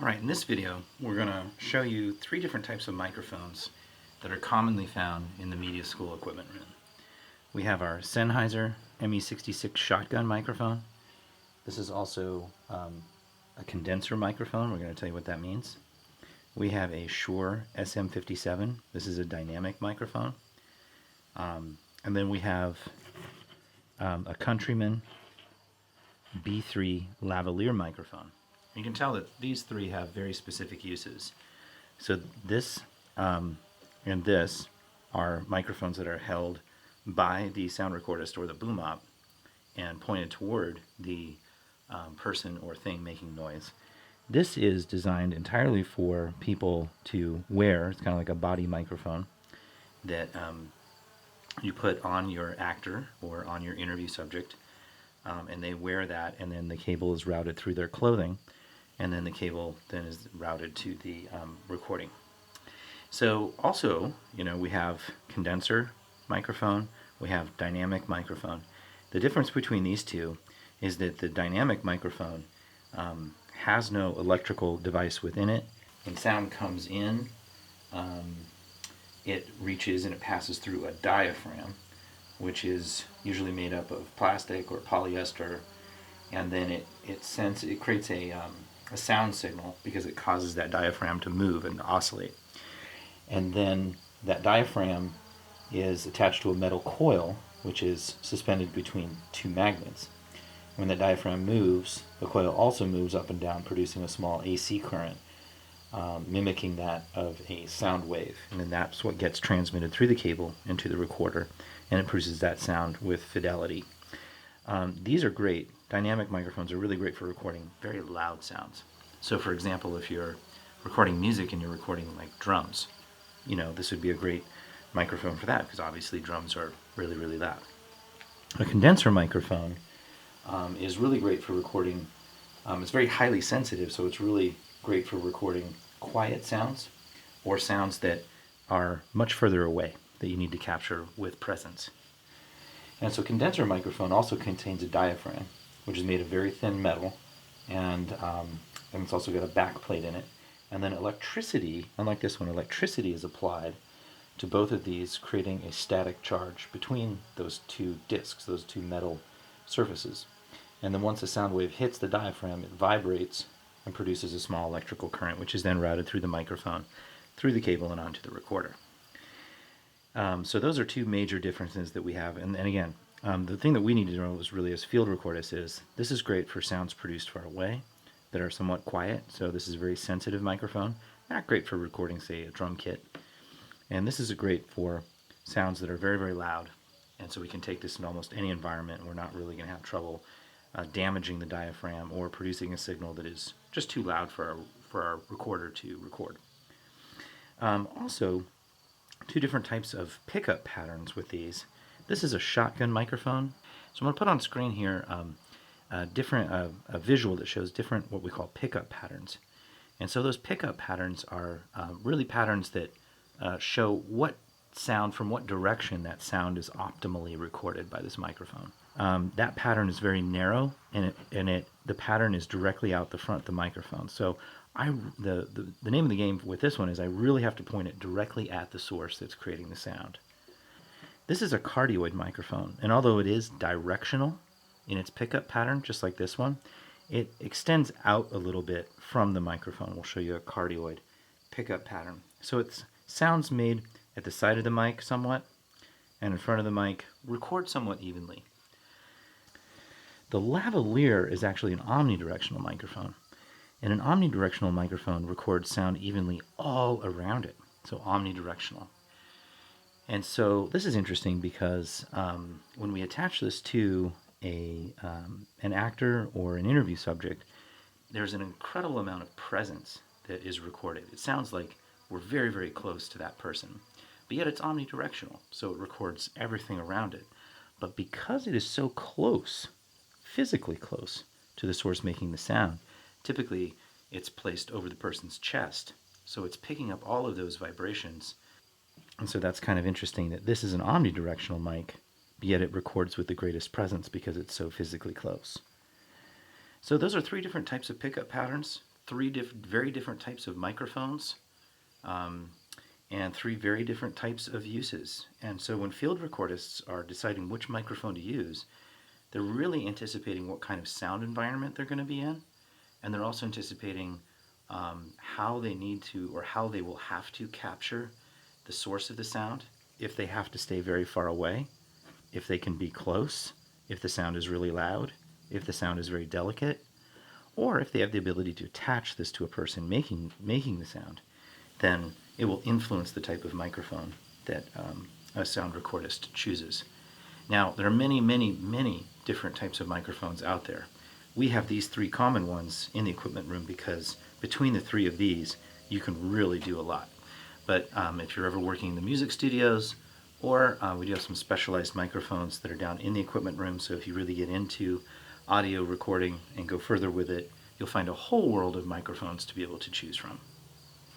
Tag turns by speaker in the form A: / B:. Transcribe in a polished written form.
A: Alright, in this video we're going to show you three different types of microphones that are commonly found in the media school equipment room. We have our Sennheiser ME66 shotgun microphone. This is also a condenser microphone. We're going to tell you what that means. We have a Shure SM57. This is a dynamic microphone. And then we have a Countryman B3 lavalier microphone. You can tell that these three have very specific uses. So this and this are microphones that are held by the sound recordist or the boom op and pointed toward the person or thing making noise. This is designed entirely for people to wear. It's kind of like a body microphone that you put on your actor or on your interview subject, and they wear that, and then the cable is routed through their clothing, and then the cable then is routed to the recording. So also, we have condenser microphone, we have dynamic microphone. The difference between these two is that the dynamic microphone has no electrical device within it. When sound comes in, it reaches and it passes through a diaphragm, which is usually made up of plastic or polyester, and then it creates a sound signal because it causes that diaphragm to move and oscillate. And then that diaphragm is attached to a metal coil, which is suspended between two magnets. When the diaphragm moves, the coil also moves up and down, producing a small AC current, mimicking that of a sound wave. And then that's what gets transmitted through the cable into the recorder, and it produces that sound with fidelity. These are great. Dynamic microphones are really great for recording very loud sounds. So for example, if you're recording music and you're recording like drums, this would be a great microphone for that, because obviously drums are really, really loud. A condenser microphone is really great for recording. It's very highly sensitive, so it's really great for recording quiet sounds or sounds that are much further away that you need to capture with presence. And so condenser microphone also contains a diaphragm, which is made of very thin metal, and it's also got a back plate in it. And then electricity, unlike this one, electricity is applied to both of these, creating a static charge between those two discs, those two metal surfaces. And then once the sound wave hits the diaphragm, it vibrates and produces a small electrical current, which is then routed through the microphone, through the cable, and onto the recorder. So those are two major differences that we have. And again, the thing that we need to know is really as field recordists is this is great for sounds produced far away that are somewhat quiet. So this is a very sensitive microphone. Not great for recording, say, a drum kit. And this is great for sounds that are very, very loud. And so we can take this in almost any environment, and we're not really going to have trouble damaging the diaphragm or producing a signal that is just too loud for our recorder to record. Also, two different types of pickup patterns with these. This is a shotgun microphone. So I'm going to put on screen here a visual that shows different what we call pickup patterns. And so those pickup patterns are really patterns that show what sound, from what direction that sound is optimally recorded by this microphone. That pattern is very narrow, and the pattern is directly out the front of the microphone. So the name of the game with this one is I really have to point it directly at the source that's creating the sound. This is a cardioid microphone, and although it is directional in its pickup pattern, just like this one, it extends out a little bit from the microphone. We'll show you a cardioid pickup pattern. So it's sounds made at the side of the mic somewhat, and in front of the mic record somewhat evenly. The lavalier is actually an omnidirectional microphone, and an omnidirectional microphone records sound evenly all around it, so omnidirectional. And so this is interesting because when we attach this to an actor or an interview subject, there's an incredible amount of presence that is recorded. It sounds like we're very, very close to that person, but yet it's omnidirectional, so it records everything around it. But because it is so close, physically close to the source making the sound, typically it's placed over the person's chest, so it's picking up all of those vibrations. And so that's kind of interesting that this is an omnidirectional mic, but yet it records with the greatest presence because it's so physically close. So those are three different types of pickup patterns. three very different types of microphones, and three very different types of uses. And so when field recordists are deciding which microphone to use, they're really anticipating what kind of sound environment they're going to be in, and they're also anticipating how they need to, or how they will have to capture the source of the sound, if they have to stay very far away, if they can be close, if the sound is really loud, if the sound is very delicate, or if they have the ability to attach this to a person making the sound. Then it will influence the type of microphone that a sound recordist chooses. Now, there are many, many, many different types of microphones out there. We have these three common ones in the equipment room because between the three of these, you can really do a lot. But if you're ever working in the music studios, or we do have some specialized microphones that are down in the equipment room, so if you really get into audio recording and go further with it, you'll find a whole world of microphones to be able to choose from.